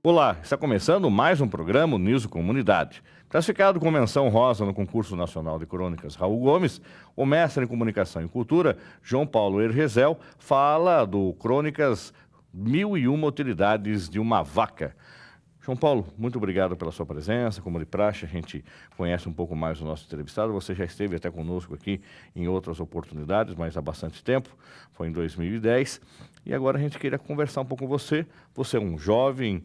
Olá, está começando mais um programa Niso Comunidade. Classificado com menção rosa no concurso nacional de crônicas Raul Gomes, o mestre em comunicação e cultura, João Paulo Herrezel, fala do Crônicas 1001 Utilidades de uma Vaca. João Paulo, muito obrigado pela sua presença. Como de praxe, a gente conhece um pouco mais o nosso entrevistado. Você já esteve até conosco aqui em outras oportunidades, mas há bastante tempo, foi em 2010. E agora a gente queria conversar um pouco com você. Você é um jovem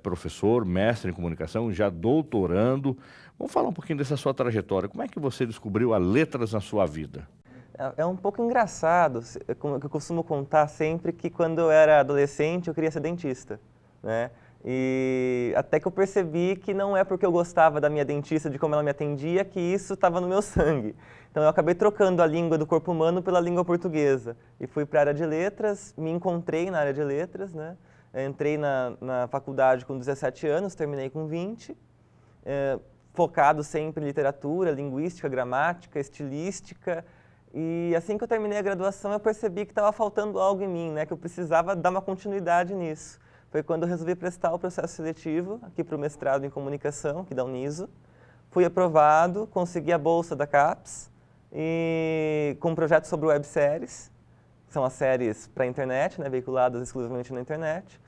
professor, mestre em comunicação, já doutorando. Vamos falar um pouquinho dessa sua trajetória. Como é que você descobriu as letras na sua vida? É um pouco engraçado, como eu costumo contar sempre, que quando eu era adolescente eu queria ser dentista, né? E até que eu percebi que não é porque eu gostava da minha dentista, de como ela me atendia, que isso estava no meu sangue. Então eu acabei trocando a língua do corpo humano pela língua portuguesa. E fui para a área de letras, me encontrei na área de letras, né? Eu entrei na faculdade com 17 anos, terminei com 20, focado sempre em literatura, linguística, gramática, estilística. E assim que eu terminei a graduação eu percebi que estava faltando algo em mim, né? Que eu precisava dar uma continuidade nisso. Foi quando eu resolvi prestar o processo seletivo aqui para o mestrado em comunicação, aqui da Uniso. Fui aprovado, consegui a bolsa da CAPES e com um projeto sobre webséries, que são as séries para a internet, né, veiculadas exclusivamente na internet.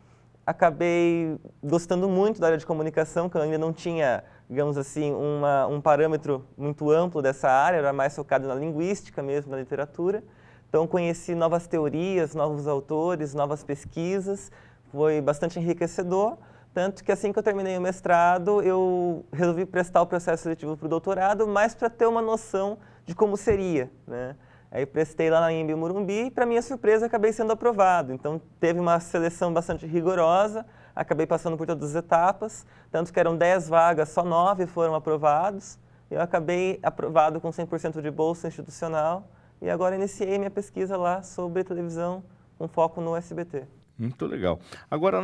Acabei gostando muito da área de comunicação, que eu ainda não tinha, digamos assim, um parâmetro muito amplo dessa área, era mais focado na linguística mesmo, na literatura. Então conheci novas teorias, novos autores, novas pesquisas. Foi bastante enriquecedor, tanto que assim que eu terminei o mestrado, eu resolvi prestar o processo seletivo para o doutorado, mais para ter uma noção de como seria, né? Aí prestei lá na Anhembi Morumbi e, para minha surpresa, acabei sendo aprovado. Então, teve uma seleção bastante rigorosa, acabei passando por todas as etapas, tanto que eram 10 vagas, só 9 foram aprovados. Eu acabei aprovado com 100% de bolsa institucional e agora iniciei minha pesquisa lá sobre televisão, com foco no SBT. Muito legal. Agora,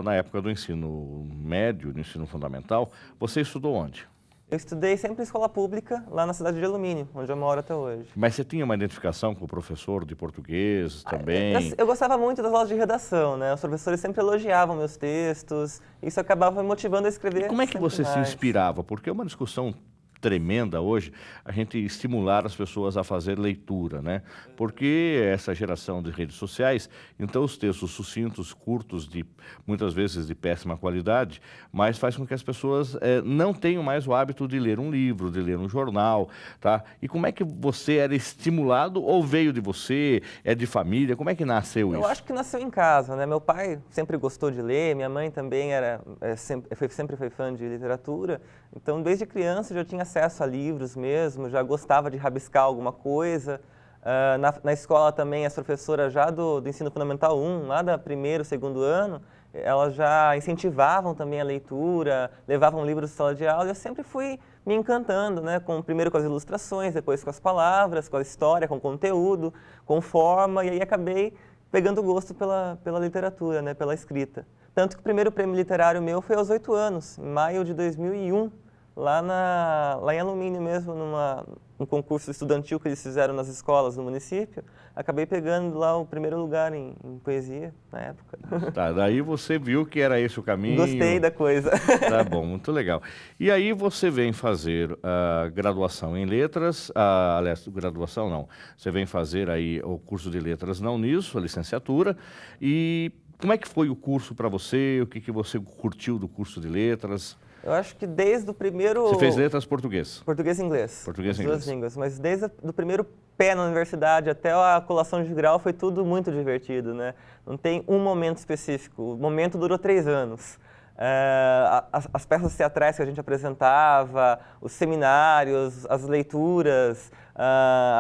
na época do ensino médio, do ensino fundamental, você estudou onde? Eu estudei sempre em escola pública, lá na cidade de Alumínio, onde eu moro até hoje. Mas você tinha uma identificação com o professor de português também? Eu gostava muito das aulas de redação, né? Os professores sempre elogiavam meus textos, isso acabava me motivando a escrever. E como é que você se inspirava? Porque é uma discussão tremenda hoje, a gente estimular as pessoas a fazer leitura, né? Porque essa geração de redes sociais, então os textos sucintos, curtos, muitas vezes de péssima qualidade, mas faz com que as pessoas não tenham mais o hábito de ler um livro, de ler um jornal, tá? E como é que você era estimulado ou veio de você, é de família, como é que nasceu isso? Eu acho que nasceu em casa, né? Meu pai sempre gostou de ler, minha mãe também sempre foi fã de literatura, então desde criança eu já tinha acesso a livros mesmo, já gostava de rabiscar alguma coisa. Na escola também, as professoras já do ensino fundamental 1, lá da primeiro, segundo ano, elas já incentivavam também a leitura, levavam livros de sala de aula, e eu sempre fui me encantando, né? Primeiro com as ilustrações, depois com as palavras, com a história, com o conteúdo, com forma, e aí acabei pegando gosto pela literatura, né? Pela escrita. Tanto que o primeiro prêmio literário meu foi aos 8 anos, em maio de 2001, lá em Alumínio mesmo, num concurso estudantil que eles fizeram nas escolas no município, acabei pegando lá o primeiro lugar em poesia na época. Tá, daí você viu que era esse o caminho. Gostei da coisa. Tá bom, muito legal. E aí você vem fazer a graduação em letras, aliás, graduação não, você vem fazer aí o curso de letras na Uniso, a licenciatura, e como é que foi o curso para você? O que você curtiu do curso de letras? Eu acho que desde o primeiro... Você fez letras português? Português e inglês. Português e inglês. Duas inglês. línguas. Mas desde o primeiro pé na universidade até a colação de grau foi tudo muito divertido, né? Não tem um momento específico. O momento durou 3 anos. As peças teatrais que a gente apresentava, os seminários, as leituras,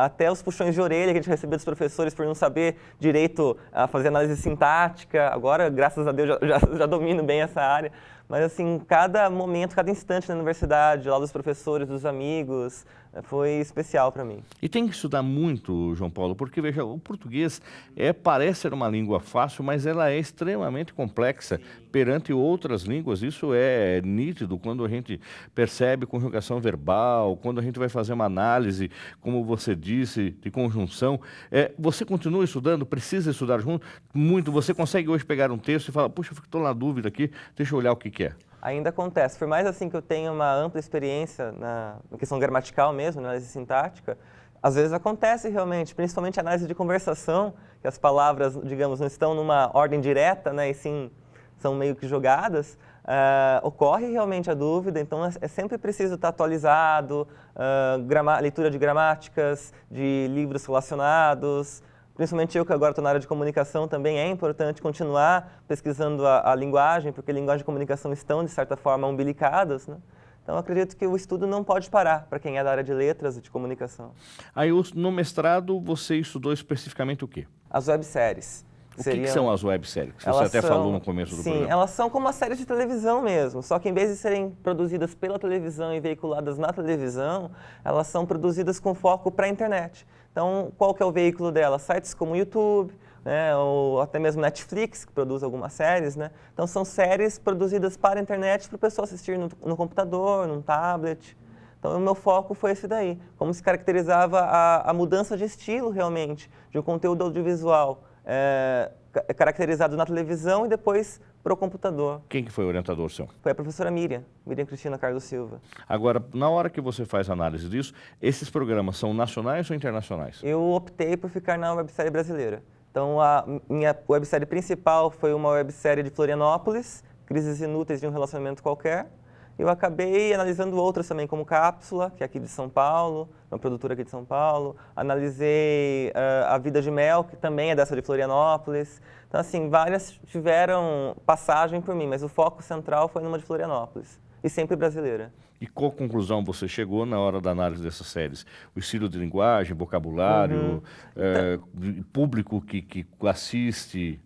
até os puxões de orelha que a gente recebia dos professores por não saber direito a fazer análise sintática. Agora, graças a Deus, já domino bem essa área. Mas, assim, cada momento, cada instante na universidade, lá dos professores, dos amigos, foi especial para mim. E tem que estudar muito, João Paulo, porque, veja, o português parece ser uma língua fácil, mas ela é extremamente complexa perante outras línguas. Isso é nítido quando a gente percebe conjugação verbal, quando a gente vai fazer uma análise como você disse, de conjunção. Você continua estudando? Precisa estudar junto? Muito. Você consegue hoje pegar um texto e falar, puxa, estou na dúvida aqui, deixa eu olhar o que é. Ainda acontece. Por mais assim que eu tenha uma ampla experiência na questão gramatical mesmo, na análise sintática, às vezes acontece realmente, principalmente análise de conversação, que as palavras, digamos, não estão numa ordem direta, né, e sim são meio que jogadas, ocorre realmente a dúvida, então é sempre preciso estar atualizado, leitura de gramáticas, de livros relacionados. Principalmente eu que agora estou na área de comunicação, também é importante continuar pesquisando a linguagem, porque linguagem e comunicação estão, de certa forma, umbilicadas, né? Então, eu acredito que o estudo não pode parar para quem é da área de letras e de comunicação. Aí, no mestrado, você estudou especificamente o quê? As webséries. O que são as webséries? Você até falou no começo do programa. Sim, elas são como as séries de televisão mesmo, só que em vez de serem produzidas pela televisão e veiculadas na televisão, elas são produzidas com foco para a internet. Então, qual que é o veículo delas? Sites como o YouTube, né, ou até mesmo Netflix, que produz algumas séries, né? Então, são séries produzidas para a internet para o pessoal assistir no computador, num tablet. Então, o meu foco foi esse daí, como se caracterizava a mudança de estilo, realmente, de um conteúdo audiovisual caracterizado na televisão e depois para o computador. Quem que foi o orientador seu? Foi a professora Miriam Cristina Carlos Silva. Agora, na hora que você faz análise disso, esses programas são nacionais ou internacionais? Eu optei por ficar na websérie brasileira. Então, a minha websérie principal foi uma websérie de Florianópolis, Crises Inúteis de um Relacionamento Qualquer. Eu acabei analisando outras também, como Cápsula, que é aqui de São Paulo, uma produtora aqui de São Paulo. Analisei A Vida de Mel, que também é dessa de Florianópolis. Então, assim, várias tiveram passagem por mim, mas o foco central foi numa de Florianópolis, e sempre brasileira. E qual conclusão você chegou na hora da análise dessas séries? O estilo de linguagem, vocabulário, público que assiste?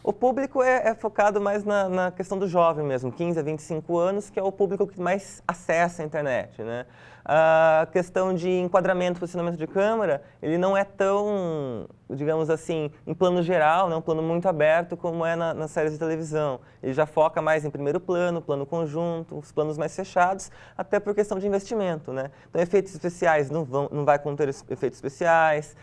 O público é focado mais na questão do jovem mesmo, 15 a 25 anos, que é o público que mais acessa a internet, né? A questão de enquadramento, posicionamento de câmera, ele não é tão, digamos assim, em plano geral, né? Um plano muito aberto como é nas séries de televisão. Ele já foca mais em primeiro plano, plano conjunto, os planos mais fechados, até por questão de investimento, né? Então, efeitos especiais não vai conter efeitos especiais.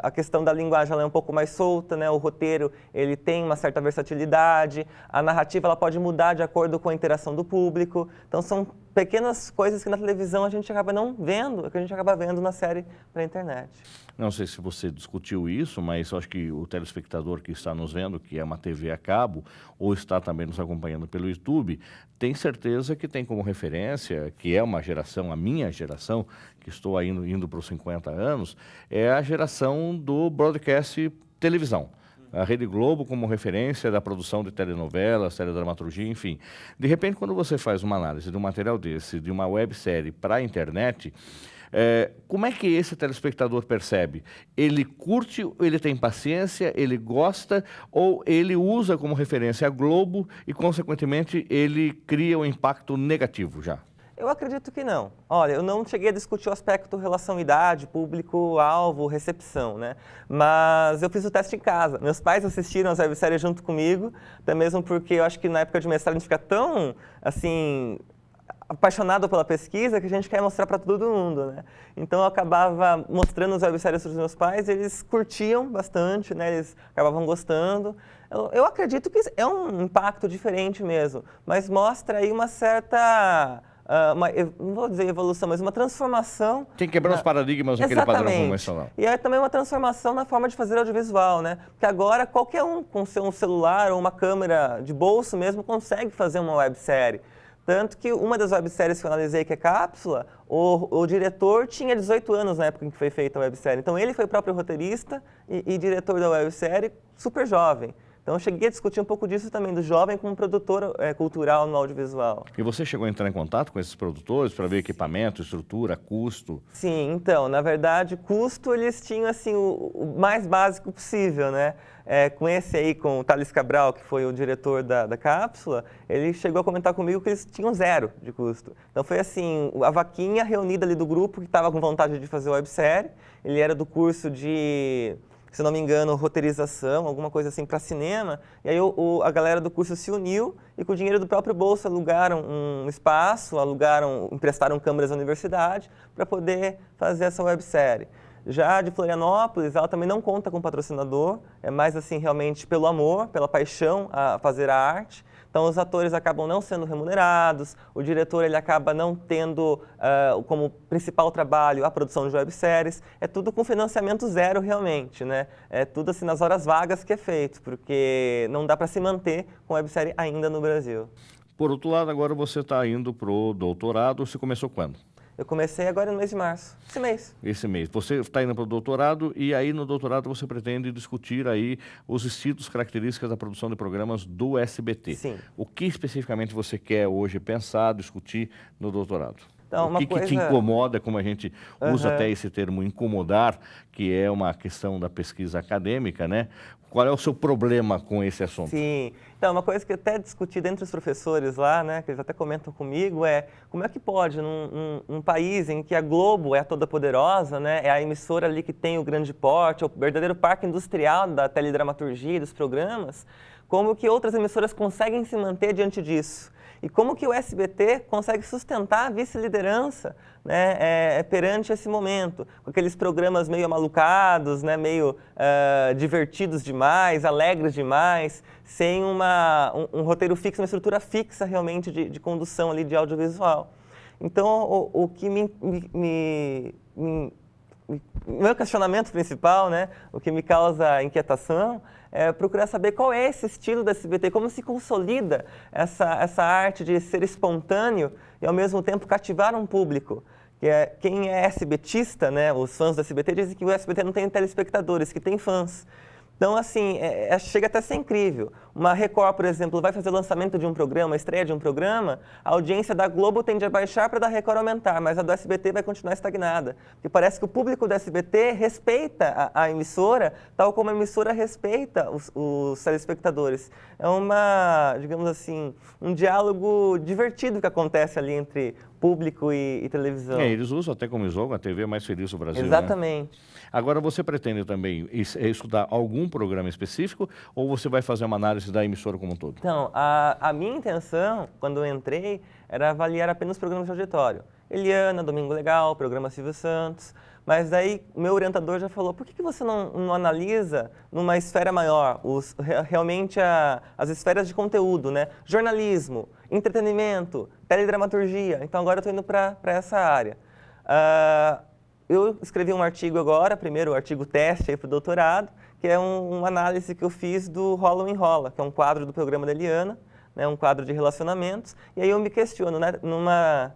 A questão da linguagem ela é um pouco mais solta, né? O roteiro ele tem uma certa versatilidade, a narrativa ela pode mudar de acordo com a interação do público. Então, são pequenas coisas que na televisão a gente acaba não vendo, que a gente acaba vendo na série para a internet. Não sei se você discutiu isso, mas eu acho que o telespectador que está nos vendo, que é uma TV a cabo, ou está também nos acompanhando pelo YouTube, tem certeza que tem como referência, que é uma geração, a minha geração, que estou indo para os 50 anos, é a geração do broadcast televisão. A Rede Globo como referência da produção de telenovelas, teledramaturgia, enfim. De repente, quando você faz uma análise de um material desse, de uma websérie para a internet, como é que esse telespectador percebe? Ele curte, ele tem paciência, ele gosta, ou ele usa como referência a Globo e, consequentemente, ele cria um impacto negativo já? Eu acredito que não. Olha, eu não cheguei a discutir o aspecto relação idade, público-alvo, recepção, né? Mas eu fiz o teste em casa. Meus pais assistiram as webséries junto comigo, até mesmo porque eu acho que na época de mestrado a gente fica tão, assim, apaixonado pela pesquisa que a gente quer mostrar para todo mundo, né? Então eu acabava mostrando as webséries para os meus pais, eles curtiam bastante, né? Eles acabavam gostando. Eu acredito que é um impacto diferente mesmo, mas mostra aí uma certa... não vou dizer evolução, mas uma transformação. Tem que quebrar os paradigmas naquele padrão convencional. E é também uma transformação na forma de fazer audiovisual, né? Porque agora qualquer um com um celular ou uma câmera de bolso mesmo consegue fazer uma websérie. Tanto que uma das webséries que eu analisei, que é Cápsula, o diretor tinha 18 anos na época em que foi feita a websérie. Então ele foi o próprio roteirista e diretor da websérie, super jovem. Então, eu cheguei a discutir um pouco disso também, do jovem como produtor cultural no audiovisual. E você chegou a entrar em contato com esses produtores para ver equipamento, estrutura, custo? Sim, então, na verdade, custo eles tinham assim, o mais básico possível, né? Com esse aí, com o Thales Cabral, que foi o diretor da Cápsula, ele chegou a comentar comigo que eles tinham 0 de custo. Então, foi assim, a vaquinha reunida ali do grupo que estava com vontade de fazer websérie. Ele era do curso de se não me engano, roteirização, alguma coisa assim para cinema. E aí a galera do curso se uniu e com o dinheiro do próprio bolso alugaram um espaço, emprestaram câmeras à universidade para poder fazer essa websérie. Já de Florianópolis, ela também não conta com patrocinador, é mais assim realmente pelo amor, pela paixão a fazer a arte. Então os atores acabam não sendo remunerados, o diretor ele acaba não tendo como principal trabalho a produção de webséries, é tudo com financiamento zero realmente, né? É tudo assim nas horas vagas que é feito, porque não dá para se manter com websérie ainda no Brasil. Por outro lado, agora você está indo para o doutorado, você começou quando? Eu comecei agora no mês de março, esse mês. Esse mês. Você está indo para o doutorado e aí no doutorado você pretende discutir aí os estilos, características da produção de programas do SBT. Sim. O que especificamente você quer hoje pensar, discutir no doutorado? Então, que te incomoda, como a gente usa até esse termo incomodar, que é uma questão da pesquisa acadêmica, né? Qual é o seu problema com esse assunto? Sim. Então, uma coisa que eu até discuti entre os professores lá, né, que eles até comentam comigo, é como é que pode, num país em que a Globo é a toda poderosa, né, é a emissora ali que tem o grande porte, é o verdadeiro parque industrial da teledramaturgia e dos programas, como que outras emissoras conseguem se manter diante disso? E como que o SBT consegue sustentar a vice-liderança, né, perante esse momento, com aqueles programas meio amalucados, né, meio divertidos demais, alegres demais, sem um roteiro fixo, uma estrutura fixa realmente de condução ali de audiovisual. Então, o que meu questionamento principal, né, o que me causa inquietação, é procurar saber qual é esse estilo da SBT, como se consolida essa arte de ser espontâneo e, ao mesmo tempo, cativar um público. Quem é SBTista, né, os fãs do SBT, dizem que o SBT não tem telespectadores, que tem fãs. Então, assim, chega até a ser incrível. Uma Record, por exemplo, vai fazer o lançamento de um programa, a estreia de um programa, a audiência da Globo tende a baixar para a da Record aumentar, mas a do SBT vai continuar estagnada. Porque parece que o público do SBT respeita a emissora, tal como a emissora respeita os telespectadores. É digamos assim, um diálogo divertido que acontece ali entre público e televisão. Eles usam até como jogo a TV mais feliz do Brasil. Exatamente. Né? Agora, você pretende também estudar algum programa específico ou você vai fazer uma análise da emissora como um todo? Então, a minha intenção, quando eu entrei, era avaliar apenas programas de auditório. Eliana, Domingo Legal, programa Silvio Santos. Mas daí o meu orientador já falou, por que você não analisa numa esfera maior, realmente as esferas de conteúdo, né? Jornalismo, entretenimento, teledramaturgia. Então agora eu estou indo para essa área. Eu escrevi um artigo agora, primeiro o artigo teste para o doutorado, que é uma análise que eu fiz do Rola ou Enrola, que é um quadro do programa da Eliana, né, um quadro de relacionamentos. E aí eu me questiono, né, numa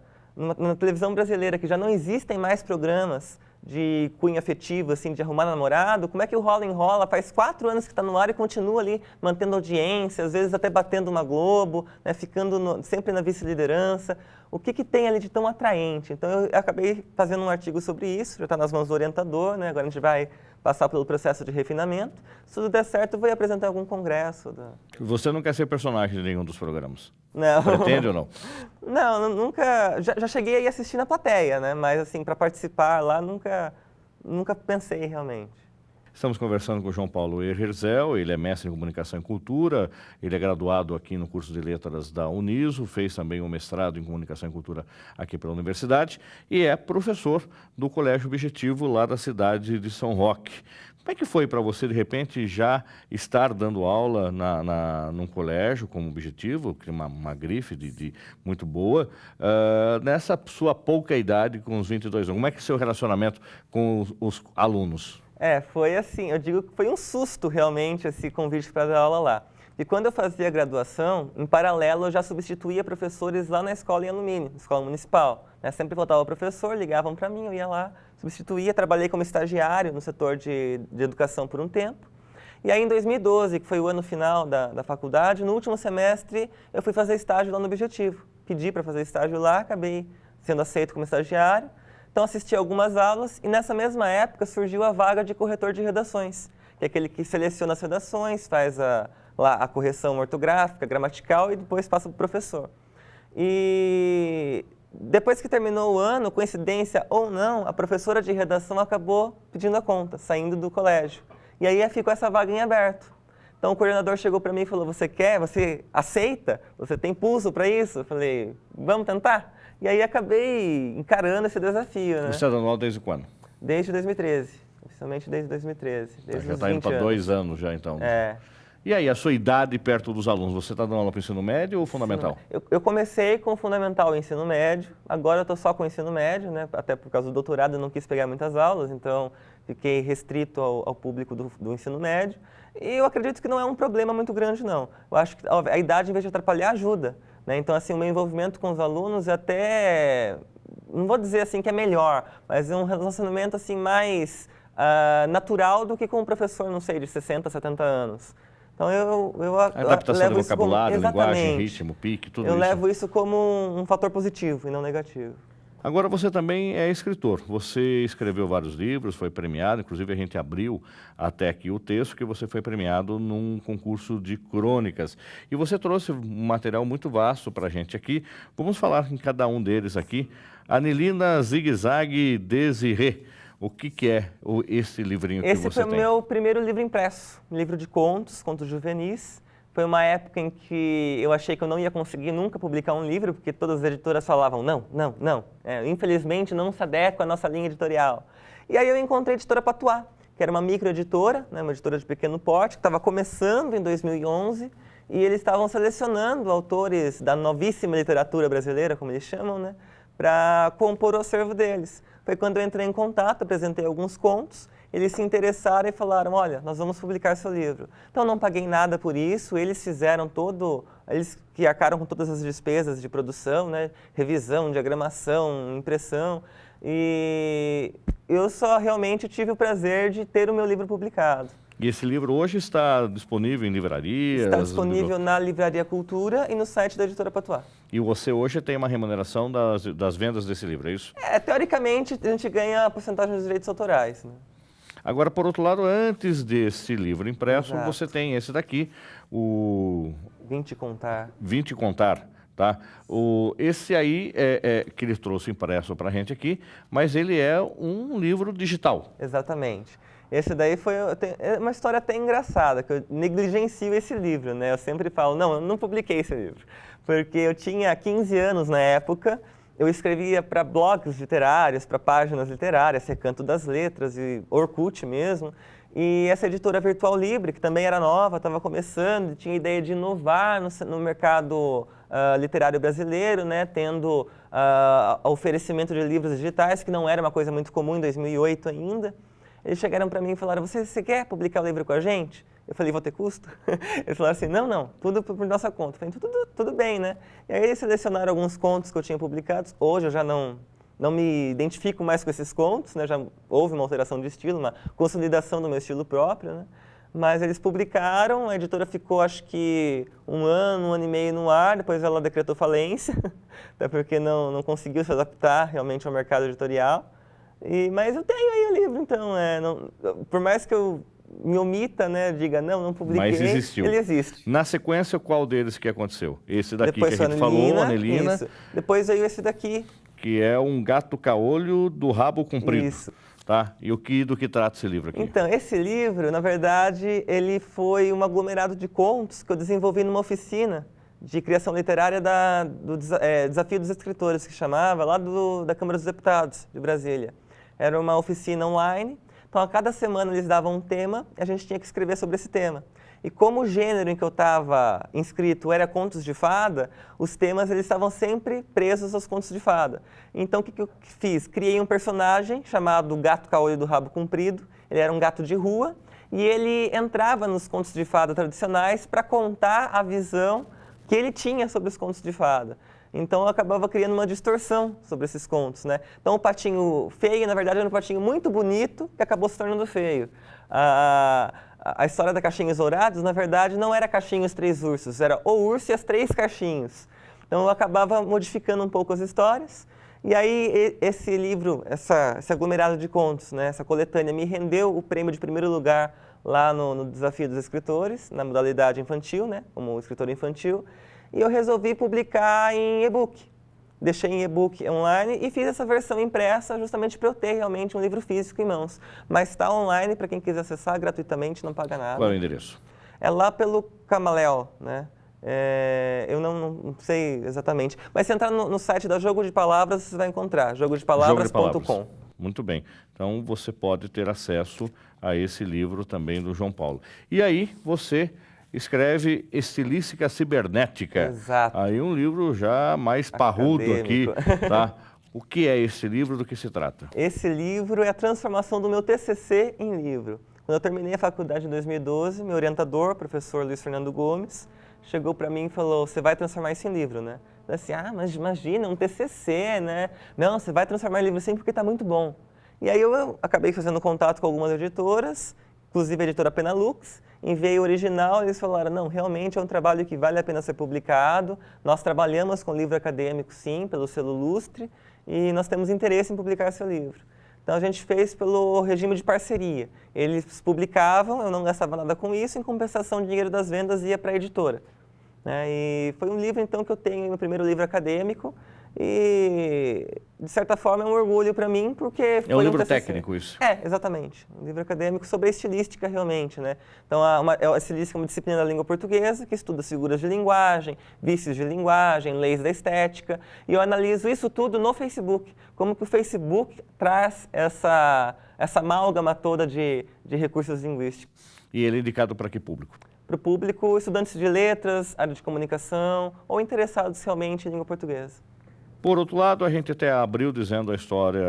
televisão brasileira que já não existem mais programas de cunho afetivo, assim, de arrumar namorado, como é que o Rola Enrola faz 4 anos que está no ar e continua ali mantendo audiência, às vezes até batendo uma Globo, né, ficando sempre na vice-liderança? O que tem ali de tão atraente? Então eu acabei fazendo um artigo sobre isso, já está nas mãos do orientador, né? Agora a gente vai passar pelo processo de refinamento. Se tudo der certo, eu vou apresentar algum congresso. Você não quer ser personagem de nenhum dos programas? Não. Pretende ou não? Não, nunca. Já cheguei a ir assistir na plateia, né? Mas assim, para participar lá, nunca pensei realmente. Estamos conversando com o João Paulo Herzel, ele é mestre em Comunicação e Cultura, ele é graduado aqui no curso de Letras da Uniso, fez também um mestrado em Comunicação e Cultura aqui pela universidade e é professor do Colégio Objetivo lá da cidade de São Roque. Como é que foi para você, de repente, já estar dando aula num colégio como Objetivo, que é uma grife muito boa, nessa sua pouca idade, com os 22 anos? Como é que é o seu relacionamento com os alunos? Foi assim, eu digo que foi um susto realmente esse convite para dar aula lá. E quando eu fazia a graduação, em paralelo eu já substituía professores lá na escola em alumínio, na escola municipal. Né? Sempre voltava o professor, ligavam para mim, eu ia lá, substituía, trabalhei como estagiário no setor de educação por um tempo. E aí em 2012, que foi o ano final da faculdade, no último semestre eu fui fazer estágio lá no Objetivo. Pedi para fazer estágio lá, acabei sendo aceito como estagiário. Então assisti algumas aulas e nessa mesma época surgiu a vaga de corretor de redações, que é aquele que seleciona as redações, faz lá a correção ortográfica, gramatical e depois passa para o professor. E depois que terminou o ano, coincidência ou não, a professora de redação acabou pedindo a conta, saindo do colégio. E aí ficou essa vaga em aberto. Então o coordenador chegou para mim e falou, você quer? Você aceita? Você tem pulso para isso? Eu falei, vamos tentar? E aí acabei encarando esse desafio, né? Você está dando aula desde quando? Desde 2013, oficialmente desde 2013. Desde Já está indo para 2 anos já, então. É. E aí, a sua idade perto dos alunos, você está dando aula para o ensino médio ou fundamental? Eu comecei com o fundamental e ensino médio, agora eu estou só com o ensino médio, né? Até por causa do doutorado eu não quis pegar muitas aulas, então fiquei restrito ao público do ensino médio. E eu acredito que não é um problema muito grande, não. Eu acho que a idade, em vez de atrapalhar, ajuda, né? Então, assim, o meu envolvimento com os alunos é até, não vou dizer assim que é melhor, mas é um relacionamento assim mais natural do que com um professor, não sei, de 60, 70 anos. Então a adaptação do vocabulário, como, linguagem, ritmo, pique, tudo isso. Eu levo isso como um fator positivo e não negativo. Agora você também é escritor. Você escreveu vários livros, foi premiado, inclusive a gente abriu até aqui o texto que você foi premiado num concurso de crônicas. E você trouxe um material muito vasto para a gente aqui. Vamos falar em cada um deles aqui. Anelina Zigue-Zague Desirê. O que é esse livrinho que você tem? Esse foi o meu primeiro livro impresso, um livro de contos, contos juvenis. Foi uma época em que eu achei que eu não ia conseguir nunca publicar um livro, porque todas as editoras falavam, não, não, não. Infelizmente não se adequa à nossa linha editorial. E aí eu encontrei a editora Patuá, que era uma microeditora, né, uma editora de pequeno porte, que estava começando em 2011, e eles estavam selecionando autores da novíssima literatura brasileira, como eles chamam, né, para compor o acervo deles. Foi quando eu entrei em contato, apresentei alguns contos, eles se interessaram e falaram, olha, nós vamos publicar seu livro. Então, não paguei nada por isso, eles fizeram eles que arcaram com todas as despesas de produção, né, revisão, diagramação, impressão, e eu só realmente tive o prazer de ter o meu livro publicado. E esse livro hoje está disponível em livrarias? Está disponível na Livraria Cultura e no site da editora Patuá. E você hoje tem uma remuneração das vendas desse livro, é isso? Teoricamente, a gente ganha a porcentagem dos direitos autorais, né? Agora, por outro lado, antes desse livro impresso, Exato. você tem esse daqui, o... 20 Contar. 20 Contar, tá? Esse aí que ele trouxe impresso para a gente aqui, mas ele é um livro digital. Exatamente. Esse daí é uma história até engraçada, que eu negligencio esse livro, né? Eu sempre falo, não, eu não publiquei esse livro, porque eu tinha 15 anos na época, eu escrevia para blogs literários, para páginas literárias, Recanto das Letras e Orkut mesmo, e essa editora Virtual Libre, que também era nova, estava começando, tinha a ideia de inovar no mercado literário brasileiro, né? Tendo oferecimento de livros digitais, que não era uma coisa muito comum em 2008 ainda. Eles chegaram para mim e falaram, você quer publicar o livro com a gente? Eu falei, vou ter custo? Eles falaram assim, não, não, tudo por nossa conta. Eu falei, tudo bem, né? E aí eles selecionaram alguns contos que eu tinha publicados. Hoje eu já não me identifico mais com esses contos, né? Já houve uma alteração de estilo, uma consolidação do meu estilo próprio, né? Mas eles publicaram, a editora ficou acho que um ano e meio no ar, depois ela decretou falência, até porque não conseguiu se adaptar realmente ao mercado editorial. Mas eu tenho aí o livro, então, por mais que eu me omita, né, diga, não publiquei, mas existiu. Ele existe. Na sequência, qual deles que aconteceu? Esse daqui depois que a gente falou, Anelina. Isso. Depois veio esse daqui. Que é um gato caolho do rabo comprido. Isso. Tá? E do que trata esse livro aqui? Então, esse livro, na verdade, ele foi um aglomerado de contos que eu desenvolvi numa oficina de criação literária do Desafio dos Escritores, que chamava, lá da Câmara dos Deputados de Brasília. Era uma oficina online, então a cada semana eles davam um tema e a gente tinha que escrever sobre esse tema. E como o gênero em que eu estava inscrito era contos de fada, os temas eles estavam sempre presos aos contos de fada. Então o que eu fiz? Criei um personagem chamado Gato Caolho do Rabo Comprido, ele era um gato de rua e ele entrava nos contos de fada tradicionais para contar a visão que ele tinha sobre os contos de fada. Então eu acabava criando uma distorção sobre esses contos, né? Então o patinho feio, na verdade, era um patinho muito bonito que acabou se tornando feio. A história da Caixinhos Dourados, na verdade, não era Caixinhos Três Ursos, era o urso e as três caixinhos. Então eu acabava modificando um pouco as histórias. E aí esse livro, esse aglomerado de contos, né, essa coletânea, me rendeu o prêmio de primeiro lugar lá no Desafio dos Escritores, na modalidade infantil, né, como escritor infantil. E eu resolvi publicar em e-book. deixei em e-book online e fiz essa versão impressa justamente para eu ter realmente um livro físico em mãos. Mas está online para quem quiser acessar gratuitamente, não paga nada. Qual é o endereço? É lá pelo Camaleão, né? Eu não sei exatamente. Mas se entrar no site da Jogo de Palavras, você vai encontrar, jogodepalavras.com. Muito bem. Então, você pode ter acesso a esse livro também do João Paulo. E aí, você escreve Estilística Cibernética. Exato. Aí um livro já mais parrudo aqui, tá? O que é esse livro, do que se trata? Esse livro é a transformação do meu TCC em livro. Quando eu terminei a faculdade em 2012, meu orientador, professor Luiz Fernando Gomes, chegou para mim e falou, você vai transformar isso em livro, né? Eu disse, mas imagina, um TCC, né? Não, você vai transformar em livro sim porque está muito bom. E aí eu acabei fazendo contato com algumas editoras, inclusive a editora Penalux, enviei o original e eles falaram, não, realmente é um trabalho que vale a pena ser publicado, nós trabalhamos com livro acadêmico sim, pelo selo Lustre, e nós temos interesse em publicar seu livro. Então a gente fez pelo regime de parceria. Eles publicavam, eu não gastava nada com isso, em compensação o dinheiro das vendas ia para a editora. E foi um livro então que eu tenho, meu primeiro livro acadêmico, e de certa forma é um orgulho para mim, porque foi um livro TCC. técnico isso? Exatamente. Um livro acadêmico sobre a estilística realmente, né? Então a estilística é uma disciplina da língua portuguesa que estuda figuras de linguagem, vícios de linguagem, leis da estética, e eu analiso isso tudo no Facebook, como que o Facebook traz essa amálgama toda de recursos linguísticos. E ele é indicado para que público? Para o público, estudantes de letras, área de comunicação ou interessados realmente em língua portuguesa. Por outro lado, a gente até abriu dizendo a história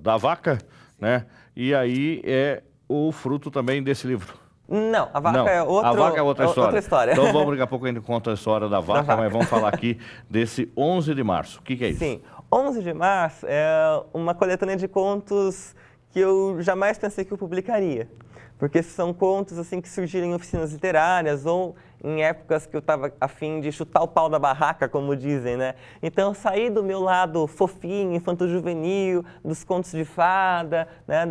da vaca, né? E aí é o fruto também desse livro. Não, a vaca é a vaca é outra história. Então vamos daqui a pouco a gente conta a história da vaca, mas vamos falar aqui desse 11 de março. O que é isso? Sim, 11 de março é uma coletânea de contos que eu jamais pensei que eu publicaria. Porque são contos assim que surgiram em oficinas literárias ou em épocas que eu estava a fim de chutar o pau da barraca, como dizem, né? Então eu saí do meu lado fofinho, infanto-juvenil, dos contos de fada, né?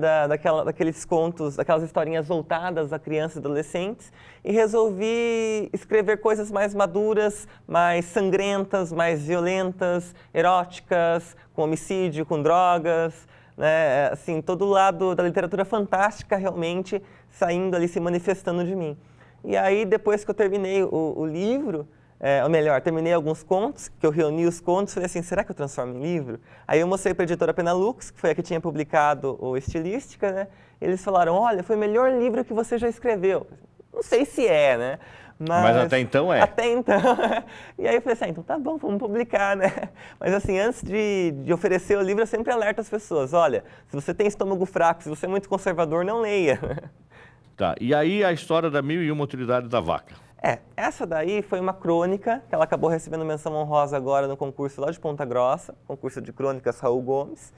Daqueles contos, aquelas historinhas voltadas a crianças e adolescentes e resolvi escrever coisas mais maduras, mais sangrentas, mais violentas, eróticas, com homicídio, com drogas, né? Assim, todo o lado da literatura fantástica realmente saindo ali, se manifestando de mim. E aí, depois que eu terminei o livro, ou melhor, terminei alguns contos, que eu reuni os contos, falei assim, será que eu transformo em livro? Aí eu mostrei para a editora Penalux, que foi a que tinha publicado o Estilística, né? Eles falaram, olha, foi o melhor livro que você já escreveu. Não sei se é, né? Mas até então é. Até então. E aí eu falei assim, então tá bom, vamos publicar, né? Mas assim, antes de oferecer o livro, eu sempre alerto as pessoas, olha, se você tem estômago fraco, se você é muito conservador, não leia. Tá, e aí a história da 1001 utilidades da vaca. Essa daí foi uma crônica, que ela acabou recebendo menção honrosa agora no concurso lá de Ponta Grossa, concurso de crônicas Raul Gomes.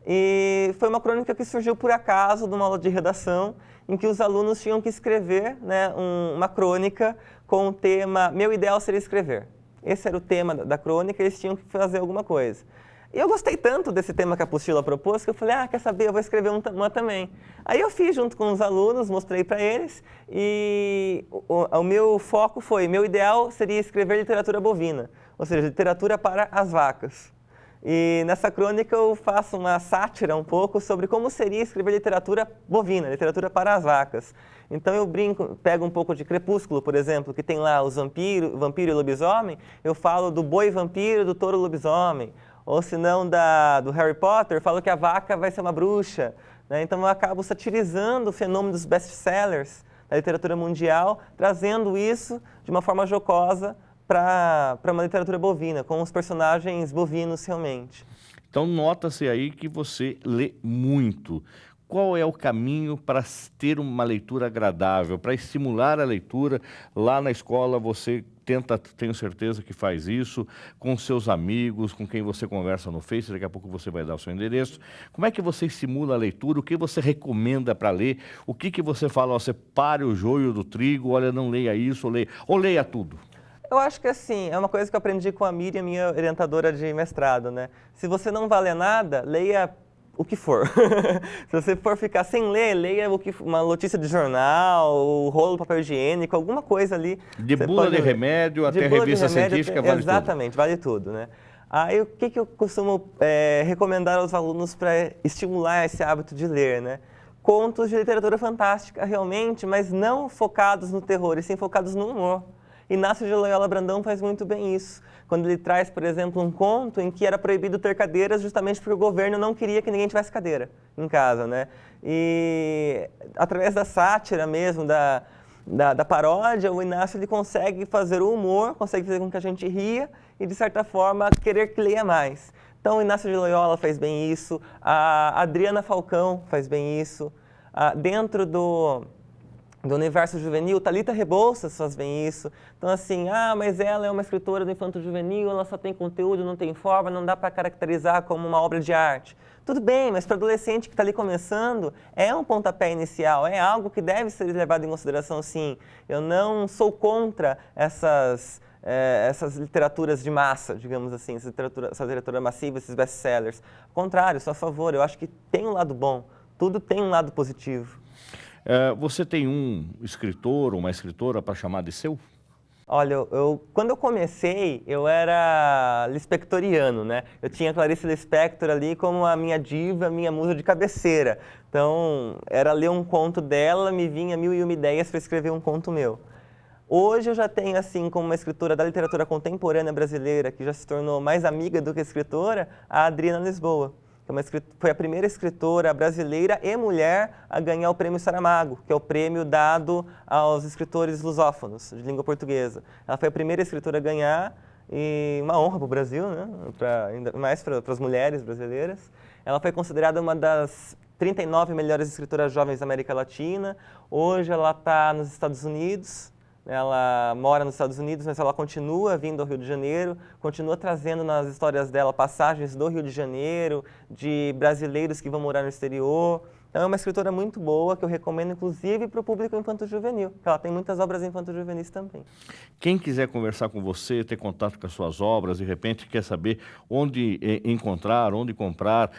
E foi uma crônica que surgiu por acaso de uma aula de redação, em que os alunos tinham que escrever, né, uma crônica com o tema Meu Ideal Seria Escrever. Esse era o tema da crônica, eles tinham que fazer alguma coisa. E eu gostei tanto desse tema que a apostila propôs, que eu falei, quer saber, eu vou escrever uma também. Aí eu fiz junto com os alunos, mostrei para eles, e o meu foco foi, meu ideal seria escrever literatura bovina, ou seja, literatura para as vacas. E nessa crônica eu faço uma sátira um pouco sobre como seria escrever literatura bovina, literatura para as vacas. Então eu pego um pouco de Crepúsculo, por exemplo, que tem lá os vampiro e lobisomem, eu falo do boi vampiro, do touro lobisomem. Ou se não do Harry Potter, eu falo que a vaca vai ser uma bruxa, né? Então eu acabo satirizando o fenômeno dos best-sellers da literatura mundial, trazendo isso de uma forma jocosa para uma literatura bovina, com os personagens bovinos realmente. Então nota-se aí que você lê muito. Qual é o caminho para ter uma leitura agradável, para estimular a leitura? Lá na escola você tenta, tenho certeza que faz isso, com seus amigos, com quem você conversa no Face, daqui a pouco você vai dar o seu endereço. Como é que você estimula a leitura? O que você recomenda para ler? O que você fala? Você pare o joio do trigo, olha, não leia isso, ou leia tudo. Eu acho que assim, é uma coisa que eu aprendi com a Miriam, minha orientadora de mestrado, né? Se você não vai ler nada, leia o que for. Se você for ficar sem ler, leia uma notícia de jornal, o rolo de papel higiênico, alguma coisa ali. De bula de remédio até revista científica, vale tudo. Exatamente, vale tudo, né? Aí o que eu costumo recomendar aos alunos para estimular esse hábito de ler, né? Contos de literatura fantástica, realmente, mas não focados no terror, e sim focados no humor. Inácio de Loyola Brandão faz muito bem isso, quando ele traz, por exemplo, um conto em que era proibido ter cadeiras justamente porque o governo não queria que ninguém tivesse cadeira em casa, né? E através da sátira mesmo, da paródia, o Inácio ele consegue fazer o humor, consegue fazer com que a gente ria e, de certa forma, querer que leia mais. Então, o Inácio de Loyola faz bem isso, a Adriana Falcão faz bem isso, dentro do universo juvenil, Thalita Rebouças faz bem isso. Então, assim, mas ela é uma escritora do infanto juvenil, ela só tem conteúdo, não tem forma, não dá para caracterizar como uma obra de arte. Tudo bem, mas para adolescente que está ali começando, é um pontapé inicial, é algo que deve ser levado em consideração, sim. Eu não sou contra essas literaturas de massa, digamos assim, essa literatura massiva, esses best-sellers. Ao contrário, sou a favor, eu acho que tem um lado bom, tudo tem um lado positivo. Você tem um escritor ou uma escritora para chamar de seu? Olha, quando eu comecei, eu era lispectoriano, né? Eu tinha Clarice Lispector ali como a minha diva, a minha musa de cabeceira. Então, era ler um conto dela, me vinha 1001 ideias para escrever um conto meu. Hoje eu já tenho, assim, como uma escritora da literatura contemporânea brasileira, que já se tornou mais amiga do que escritora, a Adriana Lisboa. Foi a primeira escritora brasileira e mulher a ganhar o Prêmio Saramago, que é o prêmio dado aos escritores lusófonos de língua portuguesa. Ela foi a primeira escritora a ganhar, e uma honra para o Brasil, né? Ainda mais para as mulheres brasileiras. Ela foi considerada uma das 39 melhores escritoras jovens da América Latina. Hoje ela está nos Estados Unidos. Ela mora nos Estados Unidos, mas ela continua vindo ao Rio de Janeiro, continua trazendo nas histórias dela passagens do Rio de Janeiro, de brasileiros que vão morar no exterior. Então é uma escritora muito boa, que eu recomendo inclusive para o público infanto-juvenil, porque ela tem muitas obras infanto-juvenis também. Quem quiser conversar com você, ter contato com as suas obras, de repente quer saber onde encontrar, onde comprar,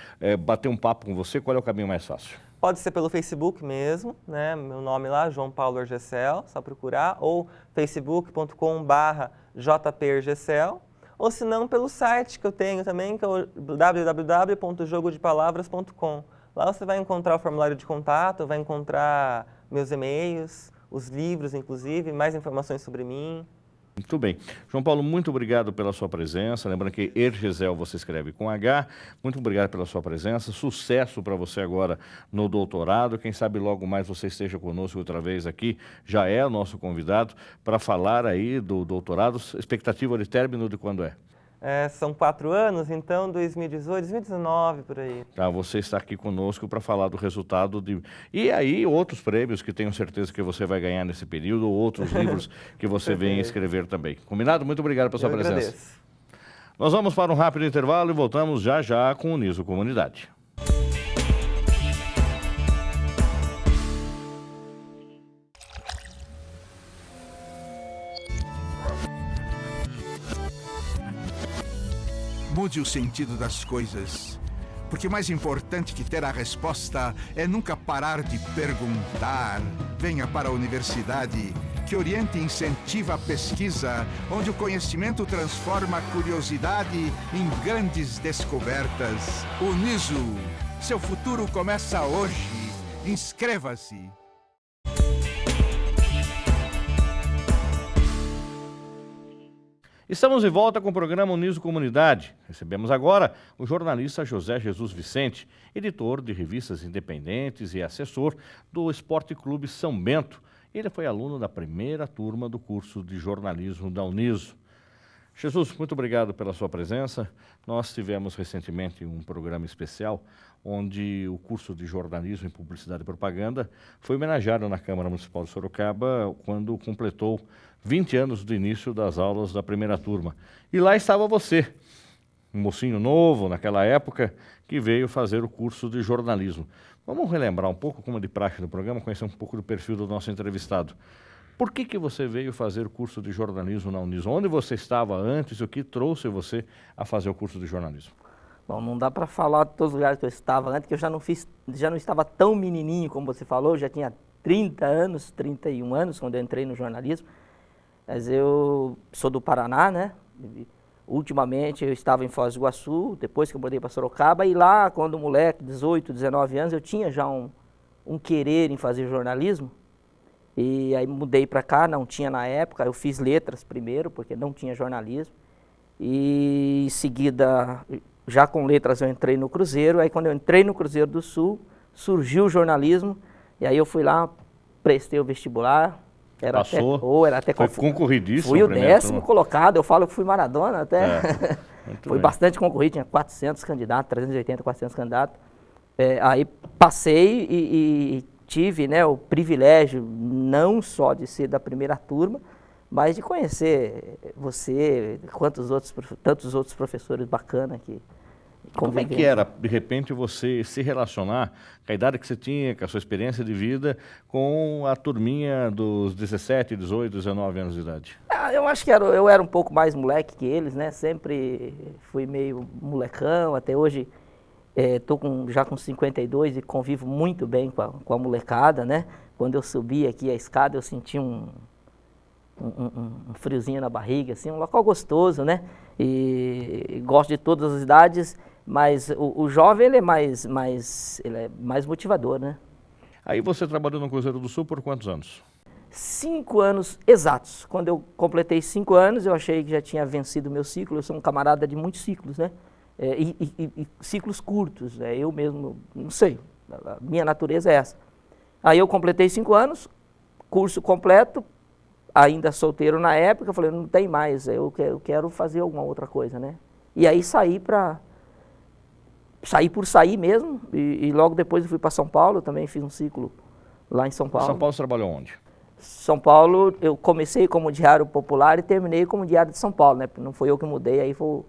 bater um papo com você, qual é o caminho mais fácil? Pode ser pelo Facebook mesmo, né? Meu nome lá, João Paulo Ergecel, só procurar, ou facebook.com/jpergecel, ou se não pelo site que eu tenho também, que é o www.jogodepalavras.com. Lá você vai encontrar o formulário de contato, vai encontrar meus e-mails, os livros, inclusive, mais informações sobre mim. Muito bem. João Paulo, muito obrigado pela sua presença. Lembrando que Ergecel você escreve com H. Muito obrigado pela sua presença. Sucesso para você agora no doutorado. Quem sabe logo mais você esteja conosco outra vez aqui. Já é o nosso convidado para falar aí do doutorado. Expectativa de término de quando é? São 4 anos, então 2018, 2019, por aí. Tá, você está aqui conosco para falar do resultado de... E aí outros prêmios que tenho certeza que você vai ganhar nesse período, ou outros livros que você vem escrever também. Combinado? Muito obrigado pela sua presença. Agradeço. Nós vamos para um rápido intervalo e voltamos já já com o Niso Comunidade. Mude o sentido das coisas, porque mais importante que ter a resposta é nunca parar de perguntar. Venha para a universidade, que orienta e incentiva a pesquisa, onde o conhecimento transforma a curiosidade em grandes descobertas. Uniso, seu futuro começa hoje. Inscreva-se. Estamos de volta com o programa Uniso Comunidade. Recebemos agora o jornalista José Jesus Vicente, editor de revistas independentes e assessor do Esporte Clube São Bento. Ele foi aluno da primeira turma do curso de jornalismo da Uniso. Jesus, muito obrigado pela sua presença. Nós tivemos recentemente um programa especial onde o curso de jornalismo em publicidade e propaganda foi homenageado na Câmara Municipal de Sorocaba quando completou 20 anos do início das aulas da primeira turma. E lá estava você, um mocinho novo naquela época, que veio fazer o curso de jornalismo. Vamos relembrar um pouco, como de praxe no programa, conhecer um pouco do perfil do nosso entrevistado. Por que você veio fazer o curso de jornalismo na Uniso? Onde você estava antes e o que trouxe você a fazer o curso de jornalismo? Bom, não dá para falar de todos os lugares que eu estava antes, porque eu já não estava tão menininho como você falou, já tinha 30 anos, 31 anos quando eu entrei no jornalismo. Mas eu sou do Paraná, né? ultimamente eu estava em Foz do Iguaçu, depois que eu mudei para Sorocaba, e lá, quando moleque, 18, 19 anos, eu tinha já um querer em fazer jornalismo, e aí mudei para cá, não tinha na época, eu fiz letras primeiro, porque não tinha jornalismo, e em seguida, já com letras eu entrei no Cruzeiro, aí quando eu entrei no Cruzeiro do Sul, surgiu o jornalismo, e aí eu fui lá, prestei o vestibular, Passou, era até foi concorridíssimo. Fui o 10º colocado, eu falo que fui Maradona até. Foi bem. bastante concorrido, tinha 400 candidatos, 380, 400 candidatos. Aí passei e tive, né, o privilégio não só de ser da primeira turma, mas de conhecer você, tantos outros professores bacanas que Como é que era, de repente, você se relacionar com a idade que você tinha, com a sua experiência de vida, com a turminha dos 17, 18, 19 anos de idade? Eu acho que eu era um pouco mais moleque que eles, né? Sempre fui meio molecão, até hoje estou já com 52 e convivo muito bem com a molecada, né? Quando eu subi aqui a escada, eu senti um friozinho na barriga, assim, um local gostoso, né? E gosto de todas as idades, mas o jovem ele é mais motivador, né? Aí você trabalhou no Cruzeiro do Sul por quantos anos? 5 anos exatos. Quando eu completei 5 anos, eu achei que já tinha vencido o meu ciclo. Eu sou um camarada de muitos ciclos, né? E ciclos curtos, né? Eu mesmo, não sei, a minha natureza é essa. Aí eu completei 5 anos, curso completo, ainda solteiro na época, eu falei, não tem mais, eu quero fazer alguma outra coisa, né? E aí saí por sair mesmo, e logo depois eu fui para São Paulo, também fiz um ciclo lá em São Paulo. São Paulo você trabalhou onde? São Paulo, eu comecei como Diário Popular e terminei como Diário de São Paulo, né? Não foi eu que mudei, aí foi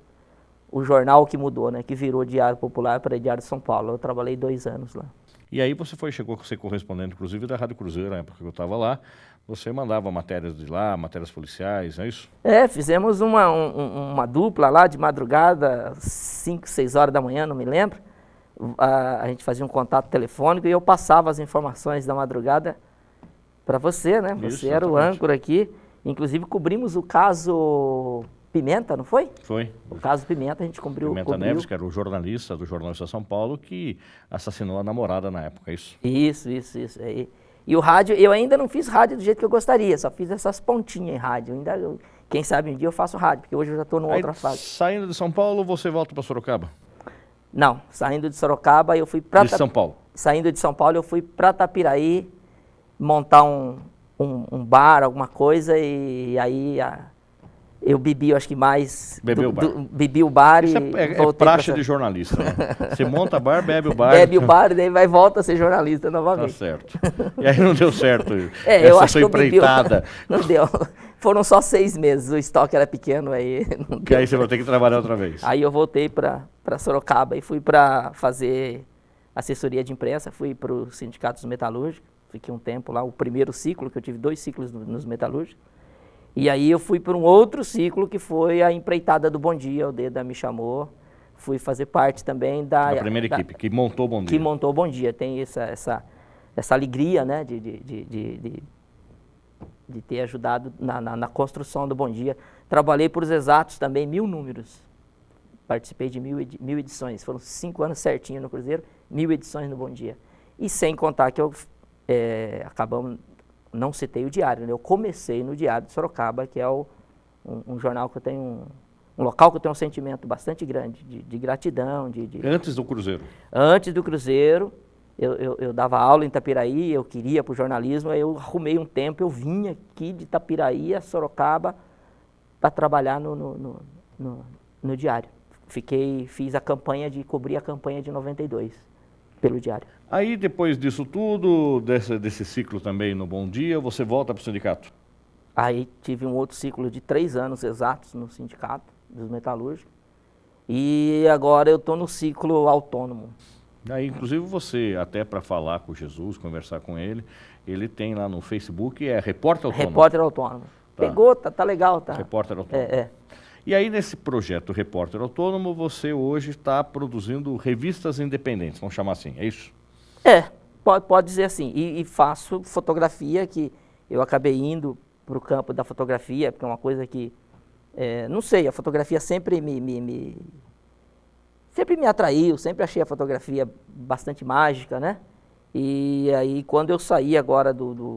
o jornal que mudou, né? Que virou Diário Popular para Diário de São Paulo. Eu trabalhei 2 anos lá. E aí chegou a ser correspondente, inclusive, da Rádio Cruzeiro, na época que eu estava lá. Você mandava matérias de lá, matérias policiais, é isso? Fizemos uma dupla lá de madrugada, 5, 6 horas da manhã, não me lembro. A gente fazia um contato telefônico e eu passava as informações da madrugada para você, né? Isso, você era o âncora aqui. Inclusive cobrimos o caso Pimenta, não foi? Foi. O caso Pimenta a gente cobriu. Pimenta Neves, que era o jornalista do Jornal de São Paulo, que assassinou a namorada na época, é isso? Isso. E o rádio, eu ainda não fiz rádio do jeito que eu gostaria, só fiz essas pontinhas em rádio. Quem sabe um dia eu faço rádio, porque hoje eu já estou numa outra fase. Saindo de São Paulo, você volta para Sorocaba? Não, saindo de Sorocaba eu fui para... De São Paulo? Saindo de São Paulo eu fui para Tapiraí, montar um bar, alguma coisa, e aí eu bebi, acho que mais... Bebeu o bar. Bebi o bar Isso e é praxe de jornalista, né? Você monta bar, bebe o bar... Bebe o bar e daí volta a ser jornalista novamente. Tá certo. E aí não deu certo eu acho sua empreitada. Não deu. Foram só 6 meses, o estoque era pequeno, aí não deu. E aí você vai ter que trabalhar outra vez. Aí eu voltei para Sorocaba e fui para fazer assessoria de imprensa, fui para o Sindicato dos Metalúrgicos, fiquei um tempo lá, o primeiro ciclo, que eu tive 2 ciclos nos metalúrgicos. E aí eu fui para um outro ciclo, que foi a empreitada do Bom Dia, o Deda me chamou, fui fazer parte também da primeira equipe, que montou o Bom Dia. Que montou o Bom Dia, tem essa alegria, né, de ter ajudado na construção do Bom Dia. Trabalhei por os exatos também 1000 números, participei de 1000 edições, foram 5 anos certinho no Cruzeiro, 1000 edições no Bom Dia. E sem contar que acabamos... Não citei o Diário, né? Eu comecei no Diário de Sorocaba, que é um jornal que eu tenho, um local que eu tenho um sentimento bastante grande de gratidão. Antes do Cruzeiro? Antes do Cruzeiro, eu dava aula em Itapiraí, eu queria para o jornalismo, aí eu arrumei um tempo, eu vim aqui de Itapiraí a Sorocaba para trabalhar no Diário. Fiz a campanha cobrir a campanha de 92. Pelo Diário. Aí, depois disso tudo, desse ciclo também no Bom Dia, você volta para o sindicato? Aí tive um outro ciclo de 3 anos exatos no sindicato dos metalúrgicos. E agora eu estou no ciclo autônomo. Aí, inclusive, você, até para falar com Jesus, conversar com ele tem lá no Facebook, é Repórter Autônomo. Repórter Autônomo. Tá. Pegou, tá legal, tá? Repórter Autônomo. E aí, nesse projeto Repórter Autônomo, você hoje está produzindo revistas independentes, vamos chamar assim, é isso? Pode dizer assim. E faço fotografia, que eu acabei indo para o campo da fotografia, porque é uma coisa que Não sei, a fotografia sempre sempre me atraiu, sempre achei a fotografia bastante mágica, né? E aí quando eu saí agora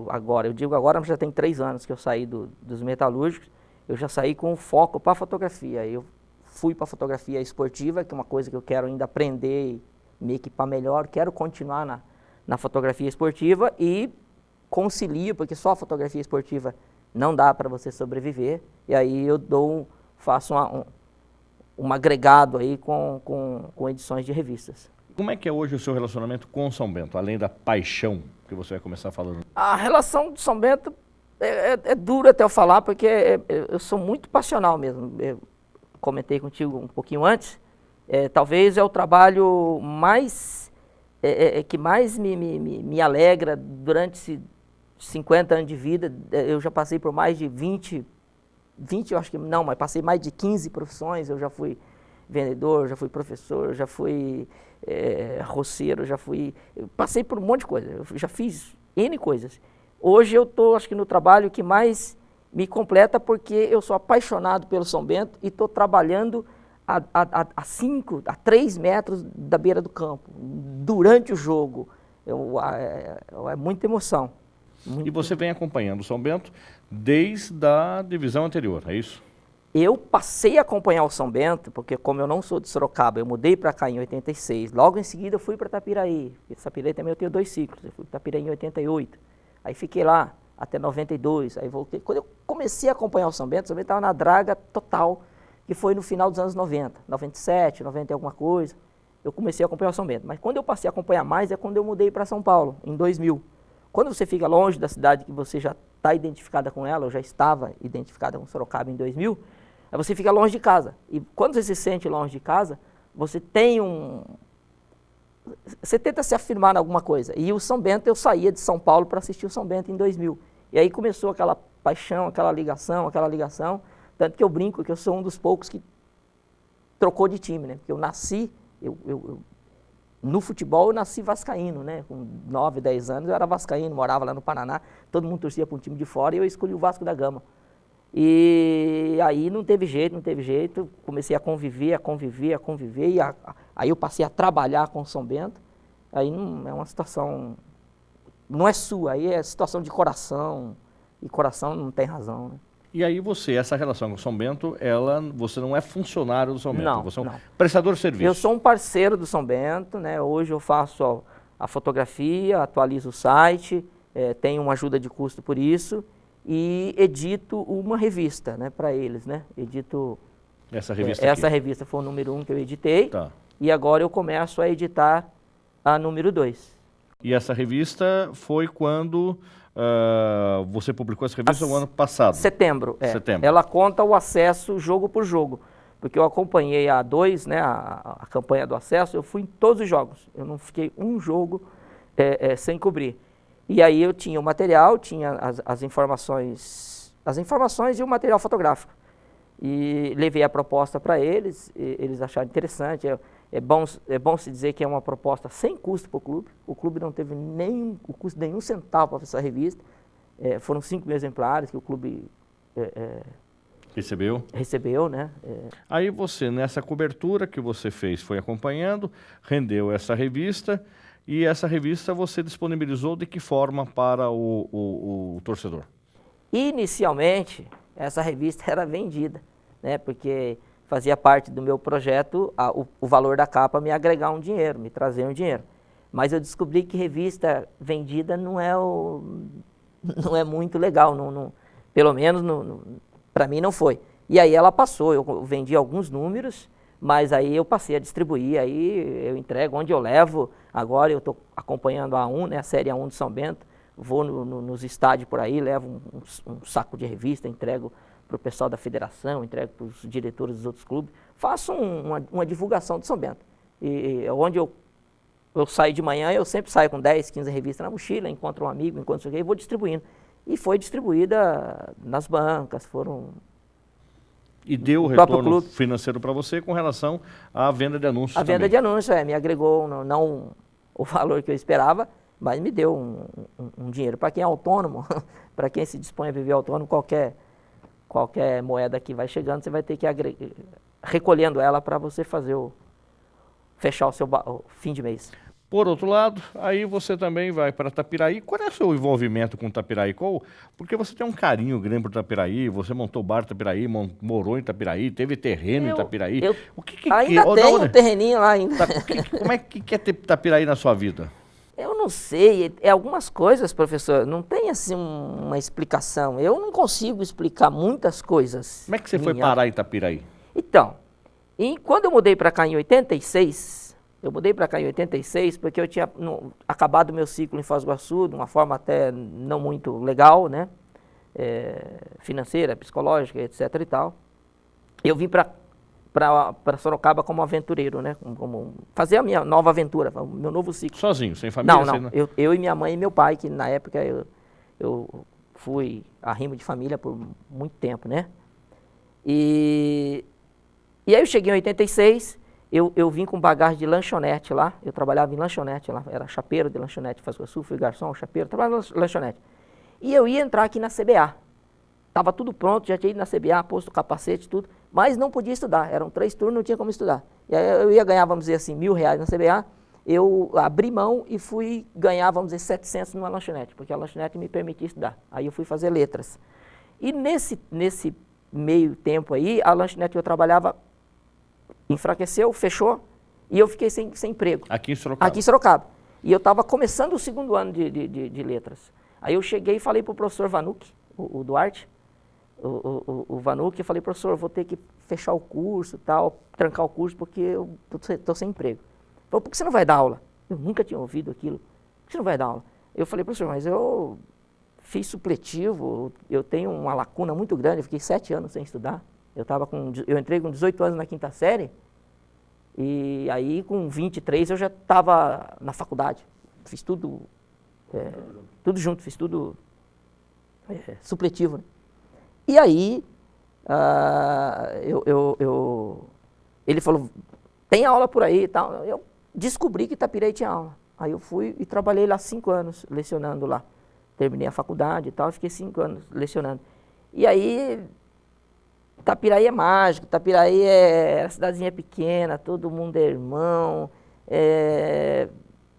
agora, eu digo agora, mas já tem 3 anos que eu saí dos metalúrgicos, eu já saí com foco para a fotografia. Eu fui para a fotografia esportiva, que é uma coisa que eu quero ainda aprender, me equipar melhor, quero continuar na fotografia esportiva e concilio, porque só a fotografia esportiva não dá para você sobreviver, e aí eu faço um agregado aí com edições de revistas. Como é que é hoje o seu relacionamento com São Bento, além da paixão que você vai começar falando? A relação de São Bento é dura até eu falar, porque eu sou muito passional mesmo. Eu comentei contigo um pouquinho antes, talvez é o trabalho que mais me alegra durante esses 50 anos de vida. Eu já passei por mais de 20 eu acho que não, mas passei mais de 15 profissões. Eu já fui vendedor, já fui professor, já fui roceiro, eu passei por um monte de coisa, eu já fiz N coisas. Hoje eu estou, acho que no trabalho que mais me completa, porque eu sou apaixonado pelo São Bento e estou trabalhando a 3 metros da beira do campo, durante o jogo. É muita emoção. E você vem acompanhando o São Bento desde a divisão anterior, é isso? Eu passei a acompanhar o São Bento, porque como eu não sou de Sorocaba, eu mudei para cá em 86. Logo em seguida eu fui para Itapiraí. Em Itapiraí também eu tenho 2 ciclos. Eu fui para Itapiraí em 88. Aí fiquei lá até 92. Aí voltei. Quando eu comecei a acompanhar o São Bento estava na draga total, que foi no final dos anos 90. 97, 90 e alguma coisa. Eu comecei a acompanhar o São Bento. Mas quando eu passei a acompanhar mais é quando eu mudei para São Paulo, em 2000. Quando você fica longe da cidade que você já está identificada com ela, eu já estava identificada com Sorocaba em 2000, aí você fica longe de casa. E quando você se sente longe de casa, você você tenta se afirmar em alguma coisa. E o São Bento, eu saía de São Paulo para assistir o São Bento em 2000. E aí começou aquela paixão, aquela ligação. Tanto que eu brinco que eu sou um dos poucos que trocou de time, né? Porque eu nasci, no futebol eu nasci vascaíno, né? Com 9, 10 anos eu era vascaíno, morava lá no Paraná, todo mundo torcia para um time de fora e eu escolhi o Vasco da Gama. E aí não teve jeito, comecei a conviver, e aí eu passei a trabalhar com o São Bento. Aí não é uma situação, não é sua, aí é situação de coração, e coração não tem razão, né? E aí essa relação com o São Bento, você não é funcionário do São Bento, você é um não. prestador de serviço. Eu sou um parceiro do São Bento, né? Hoje eu faço a fotografia, atualizo o site, tenho uma ajuda de custo por isso, e edito uma revista, né, para eles, né? Edito essa revista essa revista foi o número 1 que eu editei, tá. E agora eu começo a editar a número 2. E essa revista foi quando você publicou essa revista no ano passado? Setembro. Ela conta o acesso jogo por jogo, porque eu acompanhei a 2, né, a campanha do acesso, eu fui em todos os jogos, eu não fiquei um jogo sem cobrir. E aí eu tinha o material, tinha as informações e o material fotográfico. E levei a proposta para eles, eles acharam interessante. É bom se dizer que é uma proposta sem custo para o clube. O clube não teve custo de nenhum centavo para essa revista. Foram 5 mil exemplares que o clube recebeu, né? Aí você, nessa cobertura que você fez, foi acompanhando, rendeu essa revista. E essa revista você disponibilizou de que forma para o torcedor? Inicialmente, essa revista era vendida, né? Porque fazia parte do meu projeto o valor da capa me agregar um dinheiro, me trazer um dinheiro. Mas eu descobri que revista vendida não é muito legal, pelo menos para mim não foi. E aí ela passou, eu vendi alguns números, mas aí eu passei a distribuir, aí eu entrego onde eu levo. Agora eu estou acompanhando a A1, né, a série A1 de São Bento, vou nos estádios por aí, levo um saco de revista, entrego para o pessoal da federação, entrego para os diretores dos outros clubes, faço uma divulgação de São Bento. E onde eu saio de manhã, eu sempre saio com 10, 15 revistas na mochila, encontro um amigo, encontro isso aqui, e vou distribuindo. E foi distribuída nas bancas, E deu o retorno financeiro para você com relação à venda de anúncios também. A venda de anúncios, me agregou, não o valor que eu esperava, mas me deu um dinheiro. Para quem é autônomo, para quem se dispõe a viver autônomo, qualquer qualquer moeda que vai chegando, você vai ter que ir recolhendo ela para você fazer fechar o seu o fim de mês. Por outro lado, aí você também vai para Itapiraí. Qual é o seu envolvimento com Itapiraí? Porque você tem um carinho grande por Itapiraí, você montou bar em Itapiraí, morou em Itapiraí, teve terreno em Itapiraí. Ainda tem um terreninho lá ainda. Como é que é ter Itapiraí na sua vida? Eu não sei, algumas coisas, professor, não tem assim uma explicação. Eu não consigo explicar muitas coisas. Como é que você foi parar em Itapiraí? Então, quando eu mudei para cá em 86... Eu mudei para cá em 86 porque eu tinha acabado o meu ciclo em Foz do Iguaçu de uma forma até não muito legal, né? Financeira, psicológica, etc. e tal. Eu vim para Sorocaba como aventureiro, né? Como fazer a minha nova aventura, o meu novo ciclo. Sozinho, sem família? Não. Eu e minha mãe e meu pai, que na época eu fui arrimo de família por muito tempo, né? E aí eu cheguei em 86... Eu vim com bagagem de lanchonete lá, eu trabalhava em lanchonete lá, era chapeiro de lanchonete, Foz do Iguaçu, fui garçom, chapeiro, trabalhava em lanchonete. E eu ia entrar aqui na CBA, estava tudo pronto, já tinha ido na CBA, posto o capacete, tudo, mas não podia estudar, eram 3 turnos, não tinha como estudar. E aí eu ia ganhar, vamos dizer assim, R$1.000 na CBA, eu abri mão e fui ganhar, vamos dizer, 700 numa lanchonete, porque a lanchonete me permitia estudar. Aí eu fui fazer letras. E nesse meio tempo aí, a lanchonete que eu trabalhava enfraqueceu, fechou, e eu fiquei sem emprego. Aqui em Sorocaba? Aqui em Sorocaba. E eu estava começando o 2º ano de letras. Aí eu cheguei e falei para o professor Vanucci, o Duarte, o Vanucci, eu falei, professor, eu vou ter que fechar o curso, tal, trancar o curso, porque eu estou sem emprego. Ele falou, por que você não vai dar aula? Eu nunca tinha ouvido aquilo. Por que você não vai dar aula? Eu falei, professor, mas eu fiz supletivo, eu tenho uma lacuna muito grande, eu fiquei 7 anos sem estudar. Eu entrei com 18 anos na 5ª série, e aí com 23 eu já estava na faculdade. Fiz tudo junto, fiz tudo supletivo. Né? E aí, ele falou, tem aula por aí e tal. Eu descobri que Itapiraí tinha aula. Aí eu fui e trabalhei lá 5 anos lecionando lá. Terminei a faculdade e tal, fiquei 5 anos lecionando. E aí... Itapiraí é mágico, Itapiraí é a cidadezinha pequena, todo mundo é irmão,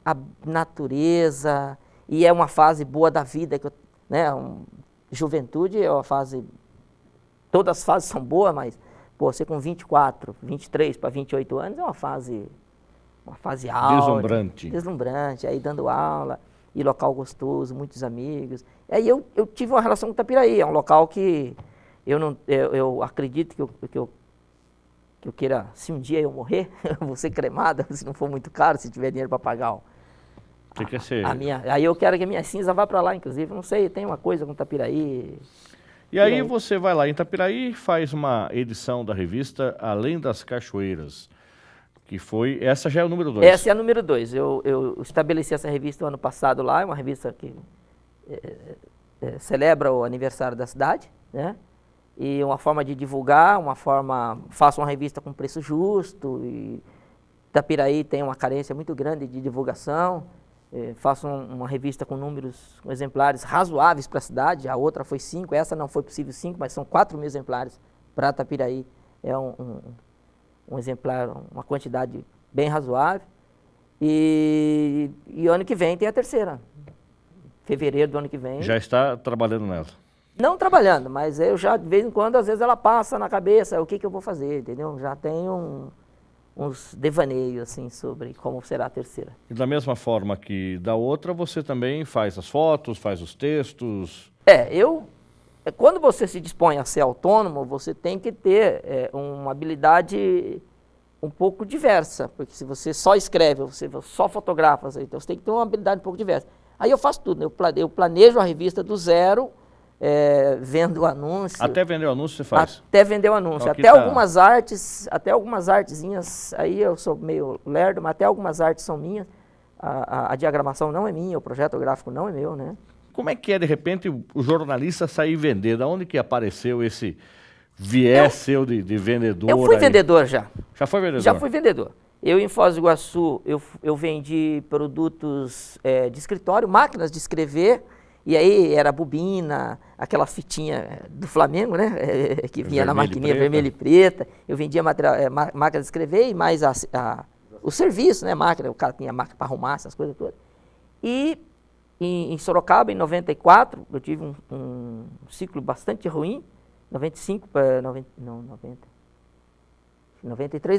a natureza, e é uma fase boa da vida, né? Juventude é uma fase, todas as fases são boas, mas você com 24, 23 para 28 anos é uma fase alta. Deslumbrante, aí dando aula, e local gostoso, muitos amigos. Aí eu tive uma relação com Itapiraí, é um local que... Eu acredito que eu queira, se um dia eu morrer, eu vou ser cremada, se não for muito caro, se tiver dinheiro para pagar aí eu quero que a minha cinza vá para lá, inclusive, não sei, tem uma coisa com Itapiraí. E aí você vai lá em Itapiraí e faz uma edição da revista Além das Cachoeiras, que foi, essa já é o número 2. Essa é a número 2, eu estabeleci essa revista no ano passado lá, é uma revista que celebra o aniversário da cidade, né? E uma forma de divulgar, faço uma revista com preço justo, e Itapiraí tem uma carência muito grande de divulgação, faço uma revista com números, com exemplares razoáveis para a cidade, a outra foi 5, essa não foi possível 5, mas são 4.000 exemplares para Itapiraí, é um exemplar, uma quantidade bem razoável, e ano que vem tem a 3ª, fevereiro do ano que vem. Já está trabalhando nela? Não trabalhando, mas eu já, de vez em quando, às vezes ela passa na cabeça o que eu vou fazer, entendeu? Já tenho uns devaneios, assim, sobre como será a 3ª. E da mesma forma que da outra, você também faz as fotos, faz os textos? Quando você se dispõe a ser autônomo, você tem que ter uma habilidade um pouco diversa, porque se você só escreve, você só fotografa, então você tem que ter uma habilidade um pouco diversa. Aí eu faço tudo, eu planejo a revista do zero, vendo o anúncio. Até vender o anúncio você faz? Até vender o anúncio. Até algumas artezinhas, aí eu sou meio lerdo, mas até algumas artes são minhas. A diagramação não é minha, o projeto gráfico não é meu, né? Como é que é, de repente, o jornalista sair vender? Da onde que apareceu esse viés seu de vendedor? Eu fui vendedor já. Já foi vendedor? Já fui vendedor. Eu, em Foz do Iguaçu, eu vendi produtos de escritório, máquinas de escrever, E aí era bobina, aquela fitinha do Flamengo, né? Que vinha na maquininha vermelha e preta. Eu vendia máquina de escrever e mais o serviço, né? Máquina, o cara tinha máquina para arrumar essas coisas todas. E em Sorocaba, em 94, eu tive um ciclo bastante ruim, 93,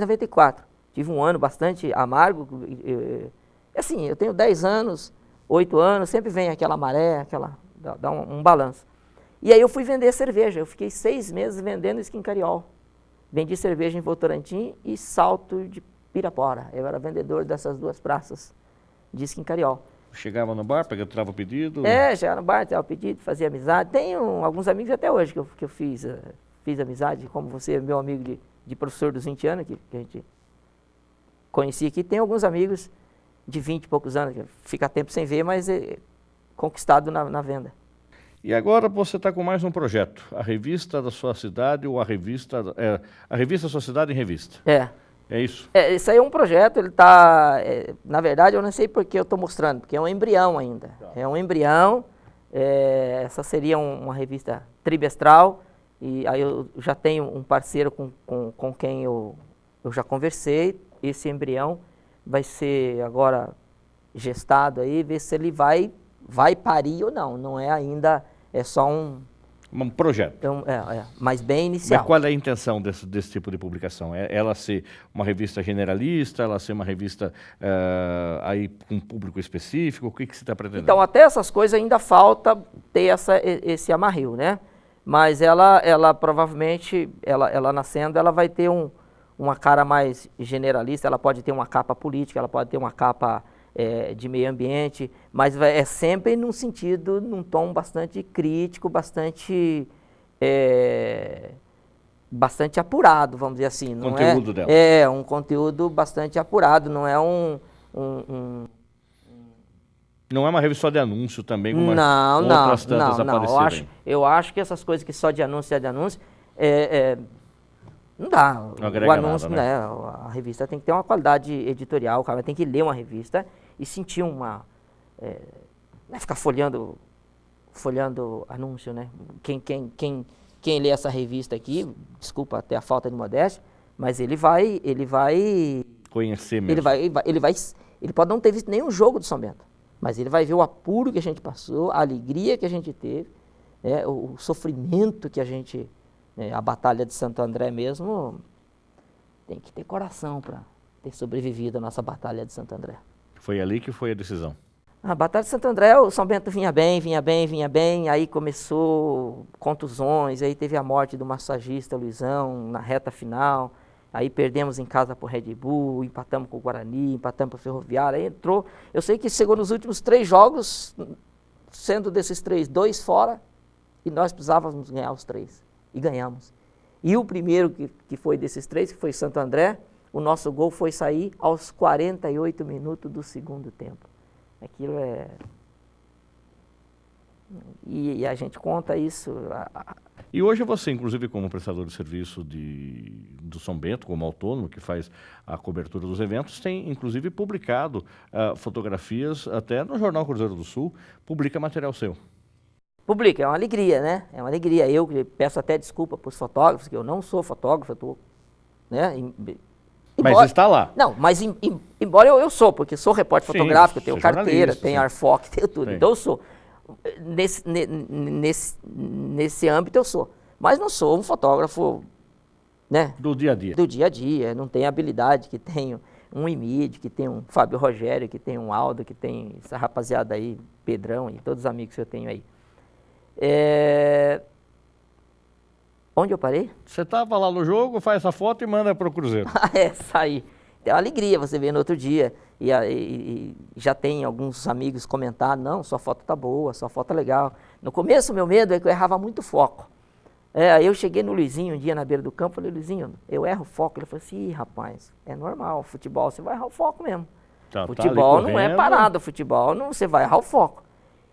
94. Tive um ano bastante amargo. Assim, eu tenho 10 anos, 8 anos, sempre vem aquela maré, dá um balanço. E aí eu fui vender cerveja, eu fiquei 6 meses vendendo Skin Cariol. Vendi cerveja em Votorantim e Salto de Pirapora. Eu era vendedor dessas duas praças de Skin Cariol. Chegava no bar, pegava o pedido? Chegava no bar, pegava o pedido, fazia amizade. Tenho alguns amigos até hoje que eu fiz amizade, como você, meu amigo de professor dos 20 anos, que a gente conhecia aqui. Tem alguns amigos de 20 e poucos anos, que fica tempo sem ver, mas conquistado na venda. E agora você está com mais um projeto, a revista da sua cidade ou a revista Sua Cidade em Revista. É isso? Isso aí é um projeto, ele está, na verdade eu não sei porque eu estou mostrando, porque é um embrião ainda. É um embrião, essa seria uma revista trimestral, e aí eu já tenho um parceiro com quem eu já conversei. Esse embrião vai ser agora gestado aí, ver se ele vai parir ou não. Não é ainda, é só um projeto. Mas bem inicial. Mas qual é a intenção desse tipo de publicação? Ela ser uma revista generalista, ela ser uma revista aí com um público específico? O que você está pretendendo? Então, até essas coisas ainda falta ter esse amarrio, né? Mas ela provavelmente, ela nascendo, ela vai ter uma cara mais generalista, ela pode ter uma capa política, ela pode ter uma capa de meio ambiente, mas é sempre num sentido, num tom bastante crítico, bastante apurado, vamos dizer assim. Não conteúdo dela. Um conteúdo bastante apurado, não é Não é uma revista só de anúncio também, como outras tantas aparecerem. Eu acho que essas coisas que só de anúncio, não dá. Não agrega o anúncio, nada, né? A revista tem que ter uma qualidade editorial, o cara tem que ler uma revista e sentir não é ficar folheando anúncio, né? Quem lê essa revista aqui, desculpa até a falta de modéstia, mas ele vai conhecer mesmo. Ele pode não ter visto nenhum jogo do São Bento, mas ele vai ver o apuro que a gente passou, a alegria que a gente teve, o sofrimento que a gente... a Batalha de Santo André mesmo, tem que ter coração para ter sobrevivido a nossa Batalha de Santo André. Foi ali que foi a decisão? A Batalha de Santo André, o São Bento vinha bem, aí começou contusões, aí teve a morte do massagista Luizão na reta final, aí perdemos em casa para o Red Bull, empatamos com o Guarani, empatamos para o Ferroviário, aí entrou, eu sei que chegou nos últimos 3 jogos, sendo desses 3, 2 fora, e nós precisávamos ganhar os 3. E ganhamos. E o primeiro que foi desses 3, que foi Santo André, o nosso gol foi sair aos 48 minutos do segundo tempo. Aquilo E a gente conta isso. E hoje você, inclusive, como prestador de serviço do São Bento, como autônomo, que faz a cobertura dos eventos, tem, inclusive, publicado fotografias, até no Jornal Cruzeiro do Sul, publica material seu. Publica, é uma alegria, né? É uma alegria. Eu peço até desculpa para os fotógrafos, que eu não sou fotógrafo, eu tô, né? Mas está lá. Não, mas embora eu sou, porque sou repórter fotográfico, tenho carteira, tenho ARFOC, tenho tudo. Sim. Então eu sou. Nesse âmbito eu sou. Mas não sou um fotógrafo, né? Do dia a dia. Do dia a dia. Não tenho a habilidade que tem um Imid, que tem um Fábio Rogério, que tem um Aldo, que tem essa rapaziada aí, Pedrão e todos os amigos que eu tenho aí. Onde eu parei? Você estava lá no jogo, faz essa foto e manda para o Cruzeiro. Saí. É uma alegria você ver no outro dia. E já tem alguns amigos comentando, não, sua foto tá boa, sua foto é legal. No começo o meu medo é que eu errava muito foco. Aí eu cheguei no Luizinho um dia na beira do campo, falei, Luizinho, eu erro o foco. Ele falou assim, rapaz, é normal, futebol você vai errar o foco mesmo. Futebol não é parada, futebol não, você vai errar o foco.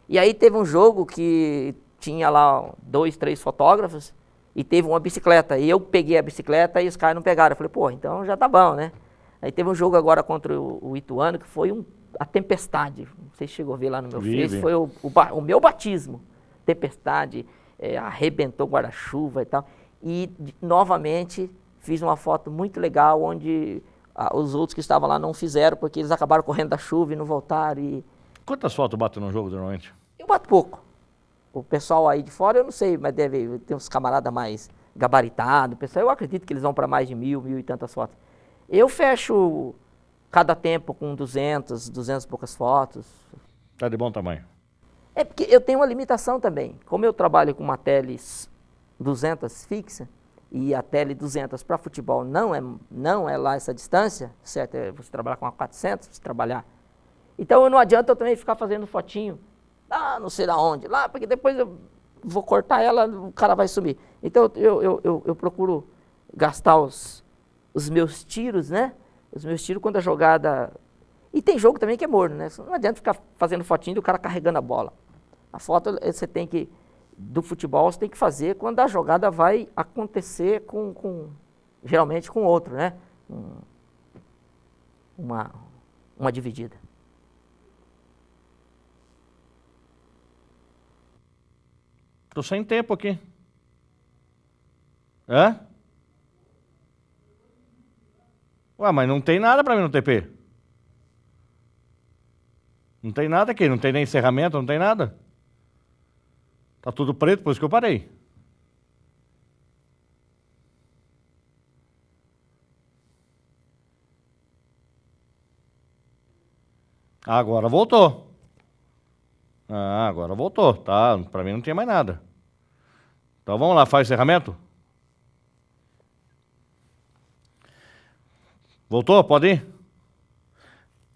E aí teve um jogo que tinha lá 2, 3 fotógrafos e teve uma bicicleta. E eu peguei a bicicleta e os caras não pegaram. Eu falei, pô, então já tá bom, né? Aí teve um jogo agora contra o Ituano que foi a tempestade. Não sei se chegou a ver lá no meu Vi. Face, foi o meu batismo. Tempestade, arrebentou o guarda-chuva e tal. E, novamente, fiz uma foto muito legal, onde os outros que estavam lá não fizeram, porque eles acabaram correndo da chuva e não voltaram. Quantas fotos bate num jogo, normalmente? Eu bato pouco. O pessoal aí de fora, eu não sei, mas deve ter uns camaradas mais gabaritados. Pessoal, eu acredito que eles vão para mais de 1.000 e tantas fotos. Eu fecho cada tempo com 200 e poucas fotos. Tá de bom tamanho. É porque eu tenho uma limitação também. Como eu trabalho com uma tele 200 fixa, e a tele 200 para futebol não é lá essa distância, certo? Você trabalhar com a 400, você trabalhar. Então não adianta eu também ficar fazendo fotinho, não sei da onde, lá, porque depois eu vou cortar ela, o cara vai sumir. Então eu procuro gastar os meus tiros, né? Os meus tiros quando a jogada... E tem jogo também que é morno, né? Não adianta ficar fazendo fotinho do cara carregando a bola. A foto você tem que... Do futebol você tem que fazer quando a jogada vai acontecer geralmente com outro, né? Uma dividida. Tô sem tempo aqui. Hã? Ué, mas não tem nada pra mim no TP. Não tem nada aqui, não tem nem encerramento, não tem nada. Tá tudo preto, por isso que eu parei. Agora voltou. Agora voltou, tá? Pra mim não tinha mais nada. Então vamos lá, faz o encerramento? Voltou? Pode ir?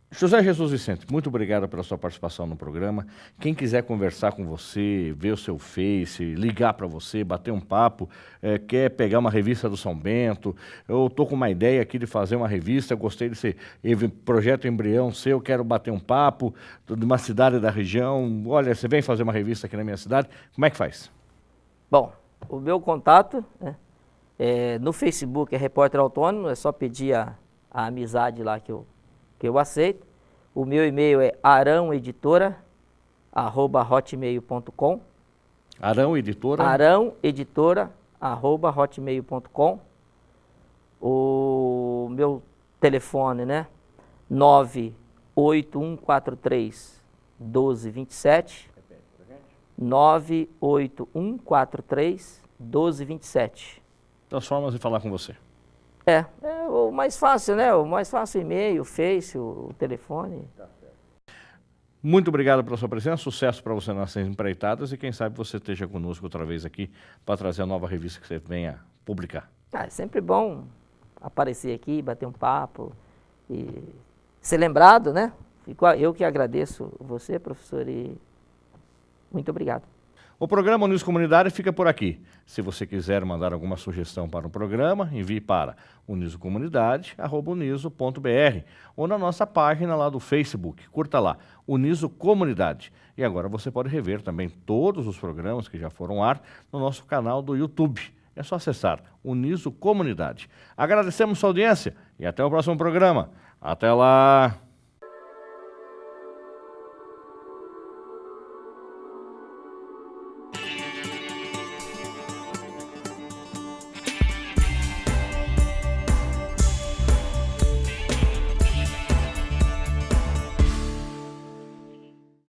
José Jesus Vicente, muito obrigado pela sua participação no programa. Quem quiser conversar com você, ver o seu Face, ligar para você, bater um papo, quer pegar uma revista do São Bento, eu estou com uma ideia aqui de fazer uma revista, gostei desse projeto embrião seu, quero bater um papo de uma cidade da região, olha, você vem fazer uma revista aqui na minha cidade, como é que faz? Bom, o meu contato, né, no Facebook é Repórter Autônomo, é só pedir a amizade lá que eu aceito. O meu e-mail é arãoeditora@hotmail.com. arãoeditora@hotmail.com. O meu telefone, né? 98143-1227. 98143-1227. Das formas de falar com você. É o mais fácil, né? O mais fácil, e-mail, Face, o telefone. Muito obrigado pela sua presença, sucesso para você nas empreitadas e quem sabe você esteja conosco outra vez aqui para trazer a nova revista que você venha publicar. É sempre bom aparecer aqui, bater um papo e ser lembrado, né? Eu que agradeço você, professor, e muito obrigado. O programa Uniso Comunidade fica por aqui. Se você quiser mandar alguma sugestão para o programa, envie para unisocomunidade@uniso.br ou na nossa página lá do Facebook. Curta lá, Uniso Comunidade. E agora você pode rever também todos os programas que já foram ao ar no nosso canal do YouTube. É só acessar Uniso Comunidade. Agradecemos sua audiência e até o próximo programa. Até lá!